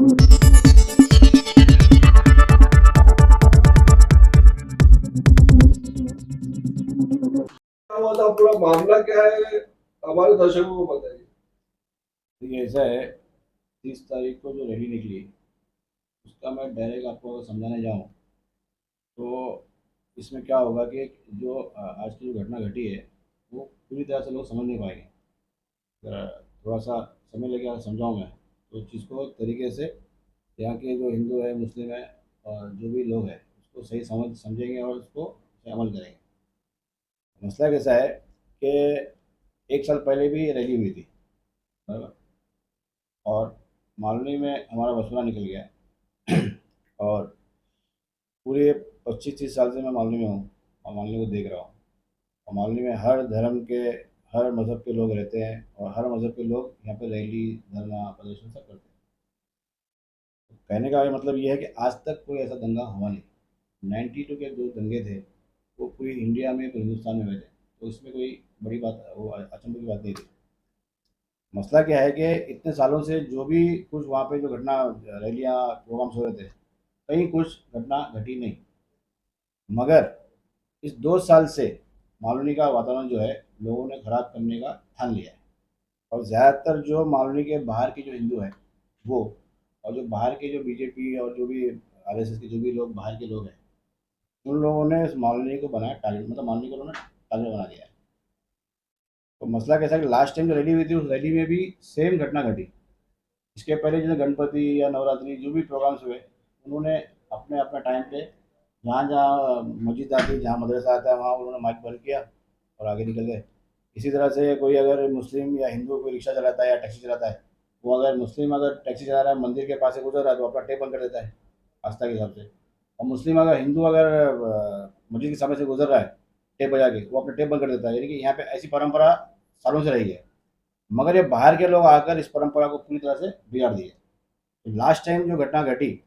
क्या हुआ था, पूरा मामला क्या है, हमारे दर्शकों को बताइए। देखिए ऐसा है, 30 तारीख को जो रैली निकली उसका मैं डायरेक्ट आपको अगर समझाने जाऊँ तो इसमें क्या होगा कि जो आज की जो घटना घटी है वो पूरी तरह से लोग समझ नहीं पाएंगे। अगर थोड़ा सा समय लगेगा समझाऊँ मैं तो उस चीज़ को एक तरीके से यहाँ के जो हिंदू है मुस्लिम है और जो भी लोग हैं उसको सही समझेंगे और उसको सही अमल करेंगे। मसला कैसा है कि 1 साल पहले भी रैली हुई थी, बराबर, और मालूनी में हमारा मसला निकल गया। और पूरे 25-30 साल से मैं मालूनी में हूँ और मालूनी को देख रहा हूँ। और मालूनी में हर धर्म के, हर मज़हब के लोग रहते हैं और हर मज़हब के लोग यहाँ पे रैली धरना प्रदर्शन सब करते हैं। तो कहने का मतलब ये है कि आज तक कोई ऐसा दंगा हुआ नहीं। 92 के जो दंगे थे वो पूरी इंडिया में, पूरे हिंदुस्तान में हुए थे, तो इसमें कोई बड़ी बात, वो अचंभे की बात नहीं थी। मसला क्या है कि इतने सालों से जो भी कुछ वहाँ पे जो घटना, रैलियाँ, प्रोग्राम्स हो रहे थे, कहीं कुछ घटना घटी नहीं। मगर इस 2 साल से मालूनी का वातावरण जो है लोगों ने खराब करने का ठान लिया है। और ज़्यादातर जो मालूनी के बाहर के जो हिंदू हैं वो, और जो बाहर के जो बीजेपी और जो भी आरएसएस के जो भी लोग बाहर के लोग हैं, उन लोगों ने इस मालूनी को बनाया टारगेट, मतलब मालूनी को उन्होंने टारगेट बना दिया है। तो मसला कैसा है कि लास्ट टाइम जो रैली हुई थी उस रैली में भी सेम घटना घटी। इसके पहले जैसे गणपति या नवरात्रि जो भी प्रोग्राम्स हुए, उन्होंने अपने अपने टाइम पे जहाँ जहाँ मस्जिद आती, जहाँ मदरसा आता है, वहाँ उन्होंने माइक बंद किया और आगे निकल गए। इसी तरह से कोई अगर मुस्लिम या हिंदू कोई रिक्शा चलाता है या टैक्सी चलाता है, वो अगर मुस्लिम अगर टैक्सी चला रहा है, मंदिर के पास से गुजर रहा है तो अपना टेप बंद कर देता है आस्था के हिसाब से। और मुस्लिम अगर, हिंदू अगर मस्जिद के सामने से गुजर रहा है टेप बजा के, वो अपना टेप बंद कर देता है। यानी कि यहाँ पे ऐसी परंपरा सालों से रही है। मगर ये बाहर के लोग आकर इस परंपरा को पूरी तरह से बिगाड़ दिए। तो लास्ट टाइम जो घटना घटी,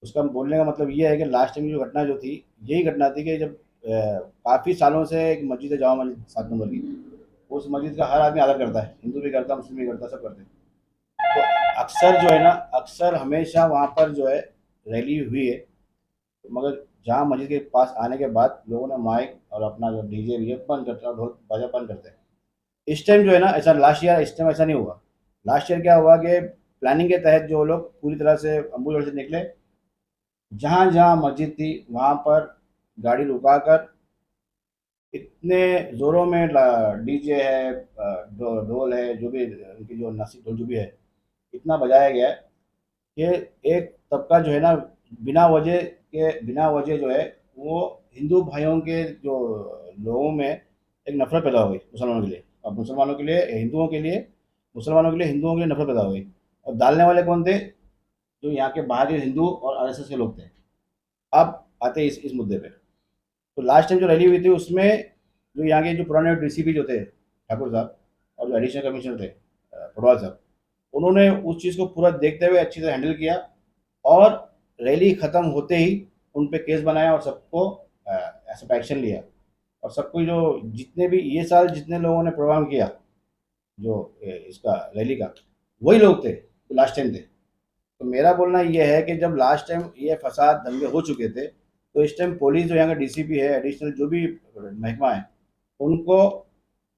उसका बोलने का मतलब ये है कि लास्ट टाइम जो घटना जो थी, यही घटना थी कि जब काफ़ी सालों से एक मस्जिद है, जामा मस्जिद 7 नंबर की, उस मस्जिद का हर आदमी आदर करता है, हिंदू भी करता है, मुस्लिम भी करता है, सब करते हैं। तो अक्सर जो है ना, अक्सर हमेशा वहाँ पर जो है रैली हुई है। तो मगर जहाँ मस्जिद के पास आने के बाद लोगों ने माइक और अपना जो डीजे वीजे बंद करते हैं और ढोल बाजा बंद करते हैं। इस टाइम जो है ना, ऐसा लास्ट ईयर, इस टाइम ऐसा नहीं हुआ। लास्ट ईयर क्या हुआ कि प्लानिंग के तहत जो लोग पूरी तरह से अम्बुल से निकले, जहाँ जहाँ मस्जिद थी वहाँ पर गाड़ी रुकाकर इतने ज़ोरों में डीजे है, ढोल है, जो भी उनकी जो नासिक ढोल जो भी है, इतना बजाया गया है कि एक तबका जो है ना, बिना वजह जो है वो हिंदू भाइयों के जो लोगों में एक नफरत पैदा हो गई मुसलमानों के लिए, और मुसलमानों के लिए हिंदुओं के लिए, मुसलमानों के लिए हिंदुओं के लिए नफरत पैदा हो गई। और डालने वाले कौन थे? जो यहाँ के बाहर के हिंदू और आरएसएस के लोग थे। अब आते हैं इस मुद्दे पे। तो लास्ट टाइम जो रैली हुई थी उसमें जो यहाँ के जो पुराने डीसीपी जो थे, ठाकुर साहब, और जो एडिशनल कमिश्नर थे, पटवाल साहब, उन्होंने उस चीज़ को पूरा देखते हुए अच्छी तरह हैंडल किया। और रैली ख़त्म होते ही उन पे केस बनाया और सबको ऐसा एक्शन लिया। और सबको जो, जितने भी ये साल जितने लोगों ने प्रोग्राम किया, जो इसका रैली का, वही लोग थे जो लास्ट टाइम थे। तो मेरा बोलना ये है कि जब लास्ट टाइम ये फसाद दंगे हो चुके थे, तो इस टाइम पुलिस जो यहाँ का डीसीपी है, एडिशनल जो भी महकमा है, उनको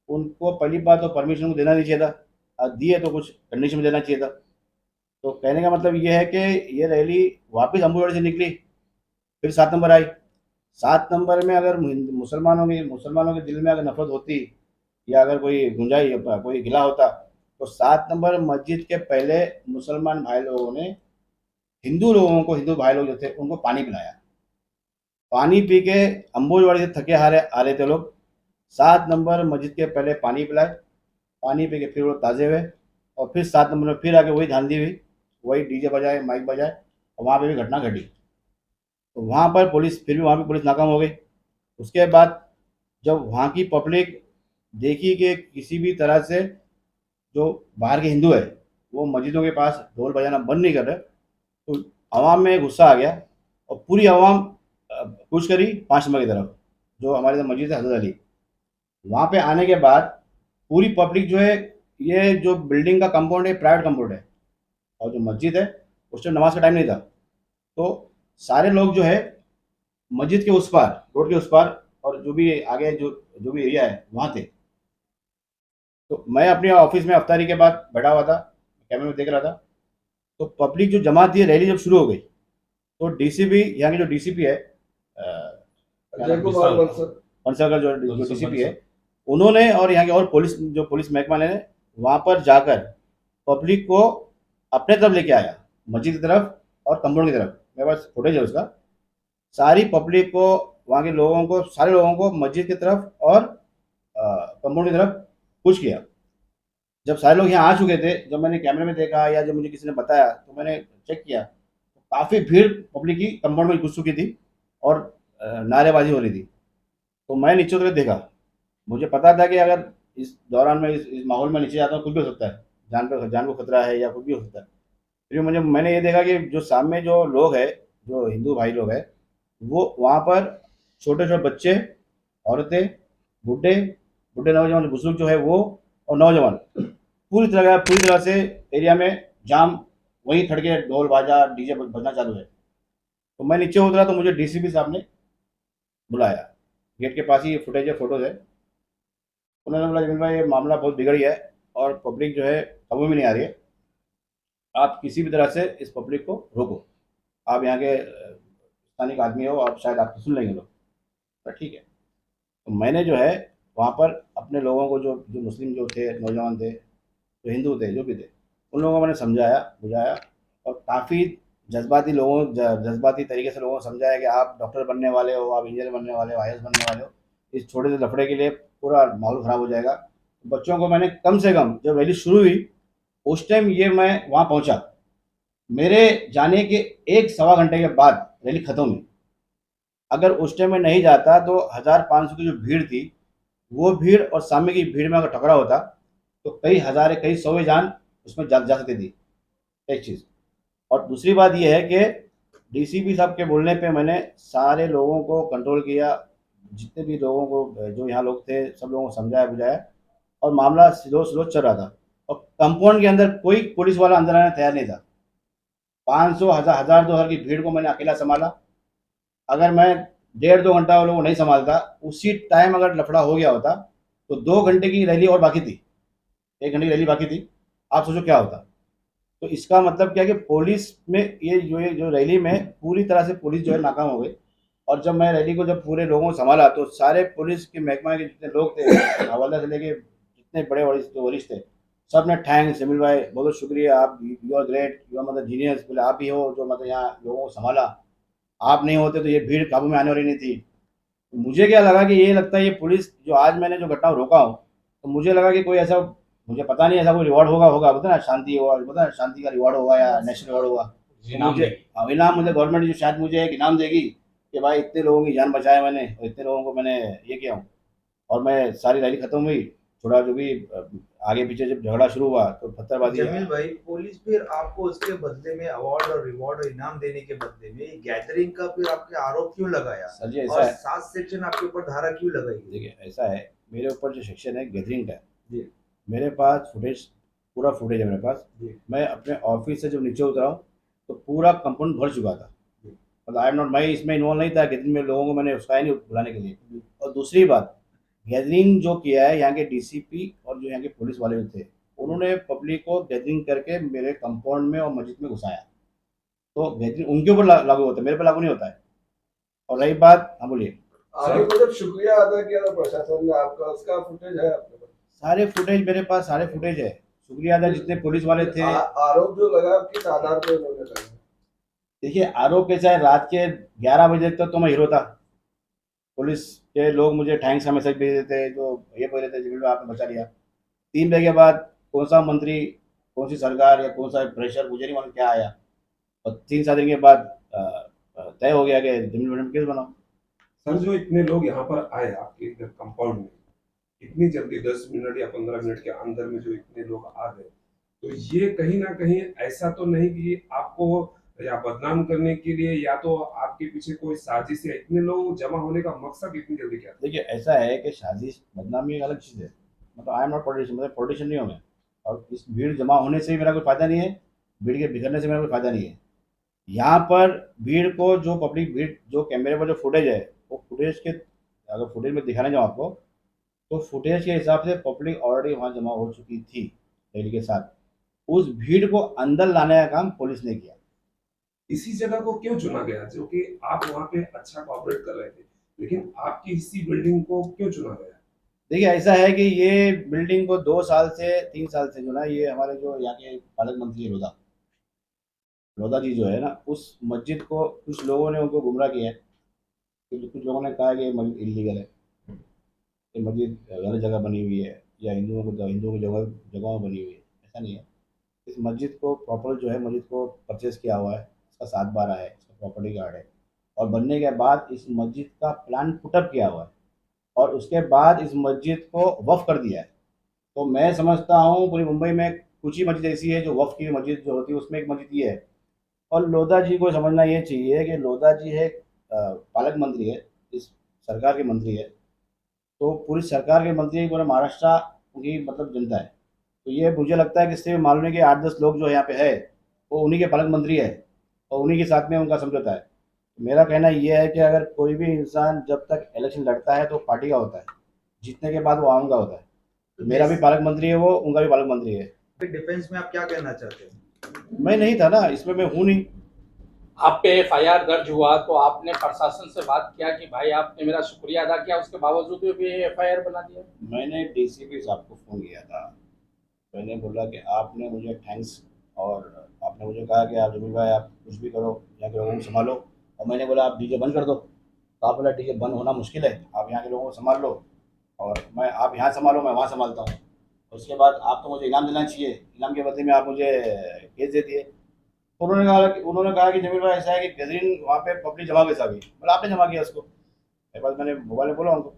उनको पहली बात तो परमिशन को देना नहीं चाहिए था, और दिए तो कुछ कंडीशन में देना चाहिए था। तो कहने का मतलब ये है कि ये रैली वापस अम्बुवाड़ी से निकली, फिर 7 नंबर आई। 7 नंबर में अगर मुसलमानों के दिल में अगर नफरत होती, या अगर कोई गुंजाइश, कोई गिला होता, तो 7 नंबर मस्जिद के पहले मुसलमान भाई लोगों ने हिंदू लोगों को, हिंदू भाई लोग जो थे उनको पानी पिलाया। पानी पी के अम्बुजवाड़ी से थके हारे आ रहे थे लोग, 7 नंबर मस्जिद के पहले पानी पिलाए। पानी पी के फिर वो ताज़े हुए, और फिर 7 नंबर में फिर आके वही धांधली हुई, वही डीजे बजाए, माइक बजाए, और वहाँ पे भी घटना घटी। तो वहाँ पर पुलिस, फिर भी वहाँ पे पुलिस नाकाम हो गई। उसके बाद जब वहाँ की पब्लिक देखी कि किसी भी तरह से जो बाहर के हिंदू है वो मस्जिदों के पास ढोल बजाना बंद नहीं कर रहे, तो आवाम में गुस्सा आ गया। और पूरी आवाम कूच करी 5 नंबर की तरफ, जो हमारे इधर मस्जिद है हजरत अली। वहाँ पे आने के बाद पूरी पब्लिक जो है, ये जो बिल्डिंग का कंपाउंड है प्राइवेट कंपाउंड है, और जो मस्जिद है उस टाइम नमाज का टाइम नहीं था। तो सारे लोग जो है मस्जिद के उस पार, रोड के उस पार, और जो भी आगे जो भी एरिया है वहाँ थे। तो मैं अपने ऑफिस में अफ्तारी के बाद बैठा हुआ था, कैमरे में देख रहा था। तो पब्लिक जो जमा थी, रैली जब शुरू हो गई, तो डीसीपी, यहाँ के जो डीसीपी है, क्या अजय नाम, कुमार बंसल। बंसल का जो डीसीपी है, उन्होंने और यहाँ के और पुलिस महकमा ने वहाँ पर जाकर पब्लिक को अपने तरफ लेके आया, मस्जिद की तरफ और कंपाउंड की तरफ। मेरे पास फुटेज है उसका। सारी पब्लिक को, वहाँ के लोगों को, सारे लोगों को मस्जिद की तरफ और कंपाउंड की तरफ पुश किया। जब सारे लोग यहाँ आ चुके थे, जब मैंने कैमरे में देखा या जब मुझे किसी ने बताया तो मैंने चेक किया, तो काफ़ी भीड़ पब्लिक की कंपाउंड में घुस चुकी थी और नारेबाजी हो रही थी। तो मैं नीचे उतर के देखा। मुझे पता था कि अगर इस दौरान में इस माहौल में नीचे जाता हूँ, कुछ भी हो सकता है, जान को खतरा है या कुछ भी हो सकता है। फिर मैंने ये देखा कि जो सामने जो लोग हैं, जो हिंदू भाई लोग हैं, वो वहाँ पर छोटे छोटे बच्चे, औरतें, बूढ़े, नौजवान, बुजुर्ग जो है वो, और नौजवान पूरी तरह से एरिया में जाम, वहीं खड़ के ढोल बाजा डीजे बजना चालू है। तो मैं नीचे उतरा तो मुझे डीसीपी साहब ने बुलाया। गेट के पास ही ये फुटेज है, फोटोज है। उन्होंने बोला, जमील भाई ये मामला बहुत बिगड़ गया है और पब्लिक जो है काबू में नहीं आ रही है, आप किसी भी तरह से इस पब्लिक को रोको। आप यहाँ के स्थानिक आदमी हो, आप शायद आपकी सुन लेंगे लोग। तो ठीक है। तो मैंने जो है वहाँ पर अपने लोगों को, जो जो मुस्लिम जो थे, नौजवान थे, जो हिंदू थे, जो भी थे, उन लोगों को मैंने समझाया, बुझाया, और काफ़ी जज्बाती तरीके से लोगों को समझाया कि आप डॉक्टर बनने वाले हो, आप इंजीनियर बनने वाले हो, आईएएस बनने वाले हो, इस छोटे से लफड़े के लिए पूरा माहौल ख़राब हो जाएगा। बच्चों को मैंने कम से कम, जब रैली शुरू हुई उस टाइम ये मैं वहाँ पहुँचा, मेरे जाने के 1 सवा घंटे के बाद रैली ख़त्म हुई। अगर उस टाइम में नहीं जाता तो 1500 की जो भीड़ थी, वो भीड़ और सामने की भीड़ में अगर टकरा होता तो कई हज़ार, कई सौ जान उसमें जा सकती थी। एक चीज़। और दूसरी बात ये है कि डीसीपी साहब के बोलने पे मैंने सारे लोगों को कंट्रोल किया, जितने भी लोगों को, जो यहाँ लोग थे, सब लोगों को समझाया बुझाया, और मामला स्लो स्लो चल रहा था। और कंपाउंड के अंदर कोई पुलिस वाला अंदर आने तैयार नहीं था। 500, हज़ार 2,000 की भीड़ को मैंने अकेला संभाला। अगर मैं 1.5 2 घंटा वो लोगों को नहीं संभालता, उसी टाइम अगर लफड़ा हो गया होता, तो 2 घंटे की रैली और बाकी थी, 1 घंटे की रैली बाकी थी। आप सोचो क्या होता। तो इसका मतलब क्या है कि पुलिस में ये जो रैली में पूरी तरह से पुलिस जो है नाकाम हो गई। और जब मैं रैली को, जब पूरे लोगों को संभाला, तो सारे पुलिस के महकमा के जितने लोग थे, हवलदार से लेके जितने बड़े वरिष्ठ थे, सब ने थैंक्स जमील भाई, बहुत बहुत शुक्रिया, आप you are great, you are मतलब जीनियस, बोले आप ही हो जो मतलब यहाँ लोगों को संभाला, आप नहीं होते तो ये भीड़ काबू में आने वाली नहीं थी। तो मुझे क्या लगा कि ये लगता है ये पुलिस, जो आज मैंने जो घटना रोका हूँ, तो मुझे लगा कि कोई ऐसा, मुझे पता नहीं ऐसा कोई रिवॉर्ड होगा बता ना, शांति होगा, बता ना, शांति का रिवॉर्ड होगा या नेशनल रिवॉर्ड होगा। तो मुझे इनाम, मुझे गवर्नमेंट जो शायद मुझे एक इनाम देगी कि भाई इतने लोगों की जान बचाया मैंने, और इतने लोगों को मैंने ये किया हूँ। और मैं, सारी रैली खत्म हुई, थोड़ा जो भी आगे पीछे जब झगड़ा शुरू हुआ तो पत्थरबाजी। जमील भाई, पुलिस फिर आपको उसके बदले में अवार्ड और रिवॉर्ड और इनाम देने के बदले में गैदरिंग का फिर आपके आरोप क्यों लगाया? सर जी ऐसा और है, 7 सेक्शन आपके ऊपर धारा क्यों लगाई? देखिए ऐसा है, मेरे ऊपर जो सेक्शन है गैदरिंग का है, जी मेरे पास फुटेज, पूरा फुटेज है मेरे पास। जी मैं अपने ऑफिस से जब नीचे उतरा हूँ तो पूरा कंपाउंड भर चुका था। जी मतलब आई एम नॉट, मैं इसमें इन्वॉल्व नहीं था, गैदरिंग में लोगों को मैंने उसका नहीं बुलाने के लिए। जी और दूसरी बात, गैदरिंग जो किया है यहाँ के डीसीपी और जो यहाँ के पुलिस वाले थे, उन्होंने पब्लिक को गैदरिंग करके मेरे कंपाउंड में और मस्जिद में घुसाया। तो गैदरिंग उनके ऊपर लागू होता है, मेरे पर लागू नहीं होता है। और रही बात, हाँ बोलिए। आगे को जब शुक्रिया अदा किया था प्रशासन ने आपका, उसका फुटेज है आपके पास? सारे फुटेज मेरे पास, सारे फुटेज है। शुक्रिया अदा जितने पुलिस वाले थे। आरोप जो लगा किस आधार पर उन्होंने लगाया? देखिए आरोप कैसा है, रात के 11 बजे तक तो मैं हीरो था। पुलिस के लोग मुझे थैंक्स का मैसेज भेज देते, जो ये बोल रहे थे जमील भाई आपने बचा लिया। 3 बजे के बाद कौन सा मंत्री, कौन सी सरकार या कौन सा प्रेशर, मुझे नहीं मालूम क्या आया, और 3 7 दिन के बाद तय हो गया कि जमील मैडम केस बनाओ। सर, जो इतने लोग यहाँ पर आए आपके इधर कंपाउंड में, इतनी जल्दी 10 मिनट या 15 मिनट के अंदर में जो इतने लोग आ गए, तो ये कहीं ना कहीं ऐसा तो नहीं कि आपको या बदनाम करने के लिए, या तो आपके पीछे कोई साजिश है? इतने लोग जमा होने का मकसद इतनी जल्दी क्या था? देखिए ऐसा है कि साजिश, बदनामी एक अलग चीज़ है। मतलब आई एम नॉट पॉलिटिशियन, मतलब पॉलिटिशियन नहीं हूँ मैं, और इस भीड़ जमा होने से ही मेरा कोई फायदा नहीं है। भीड़ के बिखरने से मेरा कोई फायदा नहीं है। यहाँ पर भीड़ को जो पब्लिक भीड़ जो कैमरे पर जो फुटेज है वो फुटेज के अगर फुटेज में दिखाने जाऊँ आपको तो फुटेज के हिसाब से पब्लिक ऑलरेडी वहाँ जमा हो चुकी थी रैली के साथ। उस भीड़ को अंदर लाने का काम पुलिस ने किया। इसी जगह को क्यों चुना गया, जो कि आप वहाँ पे अच्छा कोऑपरेट कर रहे थे, लेकिन आपकी इसी बिल्डिंग को क्यों चुना गया? देखिए ऐसा है कि ये बिल्डिंग को 2 साल से 3 साल से जो ना ये हमारे जो यहाँ के पालक मंत्री है लोधा जी जो है ना उस मस्जिद को कुछ लोगों ने उनको गुमराह किया है। कुछ लोगों ने कहा कि ये मस्जिद इलीगल है, ये मस्जिद गलत जगह बनी हुई है या हिंदुओं की जगह में बनी हुई है। ऐसा नहीं है। इस मस्जिद को प्रॉपर जो है मस्जिद को परचेज किया हुआ है, इसका 7/12 है, इसका प्रॉपर्टी कार्ड है और बनने के बाद इस मस्जिद का प्लान पुटअप किया हुआ है और उसके बाद इस मस्जिद को वक्फ कर दिया है। तो मैं समझता हूँ पूरी मुंबई में कुछ ही मस्जिद ऐसी है जो वक्फ की मस्जिद जो होती है उसमें एक मस्जिद ये है। और लोधा जी को समझना ये चाहिए कि लोधा जी है पालक मंत्री है, इस सरकार के मंत्री है। तो पूरी सरकार के मंत्री पूरे महाराष्ट्र की मतलब जनता है। तो ये मुझे लगता है कि इससे मालूम है कि 8-10 लोग जो यहाँ पे है वो उन्हीं के पालक मंत्री है और उन्हीं के साथ में उनका समझौता है। मेरा कहना ये है कि अगर कोई भी इंसान जब तक इलेक्शन लड़ता है तो पार्टी का होता है, जीतने के बाद वो आम का होता है। तो मेरा भी पालक मंत्री है वो, उनका भी पालक मंत्री है। डिफेंस में आप क्या कहना चाहते हैं? मैं नहीं था ना इसमें, मैं हूँ नहीं। आप पे एफआईआर दर्ज हुआ तो आपने प्रशासन से बात किया कि भाई आपने मेरा शुक्रिया अदा किया, उसके बावजूद भी एफआईआर बना दिया? मैंने डीसीपी साहब को फ़ोन किया था। मैंने बोला कि आपने मुझे थैंक्स और आपने मुझे कहा कि आप जमील भाई आप कुछ भी करो, यहाँ के लोगों को संभालो। और मैंने बोला आप डीजे बंद कर दो, तो आप बोला डीजे बंद होना मुश्किल है, आप यहाँ के लोगों को संभाल लो और मैं आप यहाँ संभालो मैं वहाँ संभालता हूँ। उसके बाद आप तो मुझे इनाम देना चाहिए, इनाम के बदले में आप मुझे केस दे दिए। तो उन्होंने कहा कि जमील भाई ऐसा है कि गैदरिंग वहाँ पे पब्लिक जमा कैसे आ गई। बोला आपने जमा किया उसको। मेरे पास मैंने मोबाइल में बोला उनको।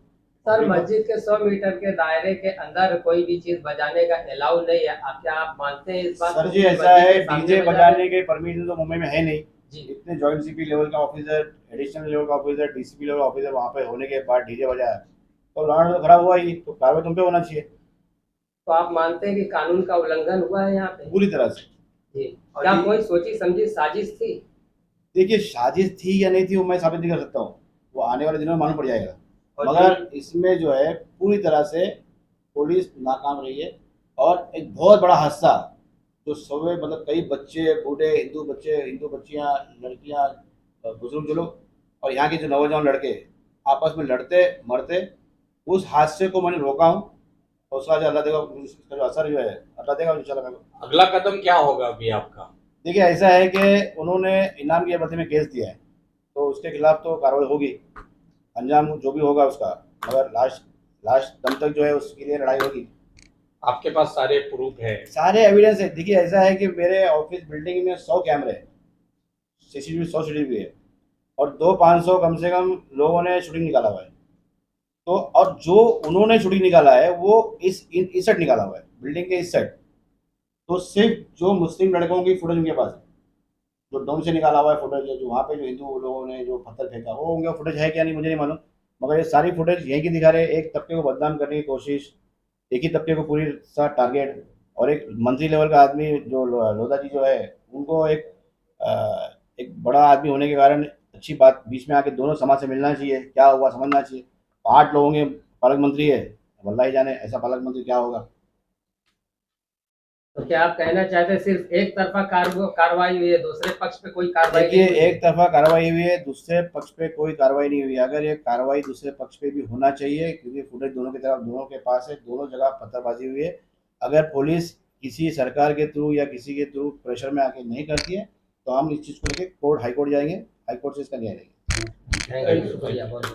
सर मस्जिद के 100 मीटर के दायरे के अंदर कोई भी चीज बजाने का अलाउ नहीं है, आप क्या आप मानते हैं इस बात सर को? जी ऐसा है डीजे बजाने के परमिशन तो मुंबई में है नहीं जी। इतने जॉइंट सीपी लेवल का ऑफिसर, एडिशनल लेवल का ऑफिसर, डीसीपी लेवल का ऑफिसर वहाँ पे होने के बाद डीजे बजाया तो लॉ एंड ऑर्डर खराब हुआ ही, तो कार्रवाई तुम पे होना चाहिए तो आप मानते हैं कि कानून का उल्लंघन हुआ है यहाँ पे? पूरी तरह से। जी। क्या कोई सोची समझी साजिश थी? देखिए साजिश थी या नहीं थी वो मैं साबित नहीं कर सकता हूँ, वो आने वाले दिनों में मालूम पड़ जाएगा। और मगर इसमें जो है पूरी तरह से पुलिस नाकाम रही है और एक बहुत बड़ा हादसा जो सवे मतलब कई बच्चे बूढ़े हिंदू बच्चियां लड़कियां बुजुर्ग जो लोग और यहाँ के जो नौजवान लड़के आपस में लड़ते मरते, उस हादसे को मैंने रोका हूँ और उसका जो अल्लाह देगा उसका जो असर जो है अल्लाह देगा इंशाल्लाह। मैं अगला कदम क्या होगा अभी आपका? देखिए ऐसा है कि उन्होंने इनाम के बदले में केस दिया है तो उसके खिलाफ तो कार्रवाई होगी, अंजाम जो भी होगा उसका, मगर लास्ट दम तक जो है उसके लिए लड़ाई होगी। आपके पास सारे प्रूफ है? सारे एविडेंस है। देखिए ऐसा है कि मेरे ऑफिस बिल्डिंग में 100 कैमरे है, सीसीटीवी 100 सीसीटीवी है और 200-500 कम से कम लोगों ने शूटिंग निकाला हुआ है। तो और जो उन्होंने शूटिंग निकाला है वो इस साइड निकाला हुआ है बिल्डिंग के इस साइड। तो सिर्फ जो मुस्लिम लड़कों की फुटेज उनके पास है, जो डोम से निकाला हुआ है फुटेज, जो वहाँ पे जो हिंदू लोगों ने जो पत्थर फेंका वो उनका फुटेज है क्या नहीं मुझे नहीं मालूम, मगर ये सारी फुटेज यहीं की दिखा रहे हैं। एक तबके को बदनाम करने की कोशिश, एक ही तबके को पूरी सा टारगेट और एक मंत्री लेवल का आदमी जो लोधा जी जो है उनको एक बड़ा आदमी होने के कारण अच्छी बात बीच में आके दोनों समाज से मिलना चाहिए, क्या हुआ समझना चाहिए। 8 लोगों के पालक मंत्री है, अल्लाह ही जाने ऐसा पालक मंत्री क्या होगा। तो क्या आप कहना चाहते हैं सिर्फ एक तरफा कार्रवाई हुई है, दूसरे पक्ष पे कोई कार्रवाई देखिए नहीं हुई है? एक तरफा कार्रवाई हुई है, दूसरे पक्ष पे कोई कार्रवाई नहीं हुई। अगर ये कार्रवाई दूसरे पक्ष पे भी होना चाहिए क्योंकि फुटेज दोनों की तरफ दोनों के पास है, दोनों जगह पत्थरबाजी हुई है। अगर पुलिस किसी सरकार के थ्रू या किसी के थ्रू प्रेशर में आके नहीं करती है तो हम इस चीज़ को लेकर कोर्ट हाई कोर्ट जाएंगे, हाई कोर्ट से इसका न्याय लेंगे। थैंक यू, शुक्रिया बहुत।